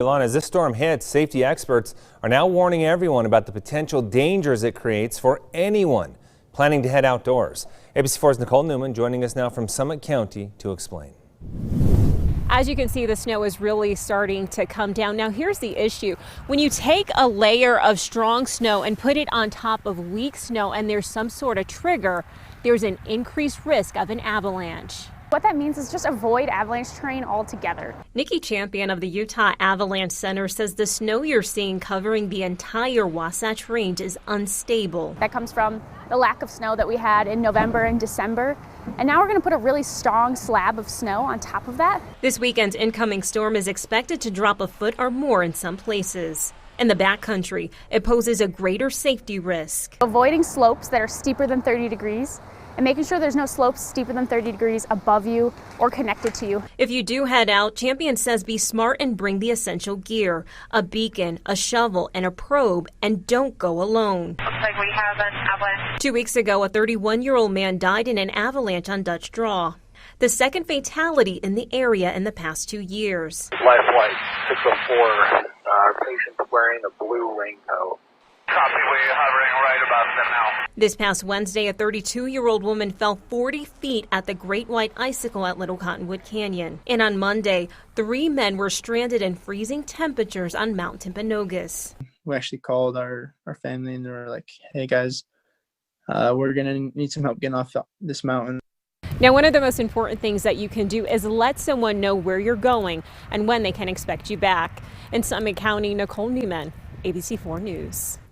As this storm hits, safety experts are now warning everyone about the potential dangers it creates for anyone planning to head outdoors. ABC4's Nicole Newman joining us now from Summit County to explain. As you can see, the snow is really starting to come down. Now, here's the issue. When you take a layer of strong snow and put it on top of weak snow and there's some sort of trigger, there's an increased risk of an avalanche. What that means is just avoid avalanche terrain altogether. Nikki Champion of the Utah Avalanche Center says the snow you're seeing covering the entire Wasatch Range is unstable. That comes from the lack of snow that we had in November and December. And now we're going to put a really strong slab of snow on top of that. This weekend's incoming storm is expected to drop a foot or more in some places. In the backcountry, it poses a greater safety risk. Avoiding slopes that are steeper than 30 degrees. And making sure there's no slopes steeper than 30 degrees above you or connected to you. If you do head out, Champion says be smart and bring the essential gear, a beacon, a shovel, and a probe, and don't go alone. Looks like we have an avalanche. 2 weeks ago, a 31-year-old man died in an avalanche on Dutch Draw, the second fatality in the area in the past 2 years. Life flight 604, patient wearing a blue raincoat. Copy, we're hovering right about them now. This past Wednesday, a 32-year-old woman fell 40 feet at the Great White Icicle at Little Cottonwood Canyon. And on Monday, 3 men were stranded in freezing temperatures on Mount Timpanogos. We actually called our family and they were like, hey guys, we're going to need some help getting off this mountain. Now, one of the most important things that you can do is let someone know where you're going and when they can expect you back. In Summit County, Nicole Newman, ABC4 News.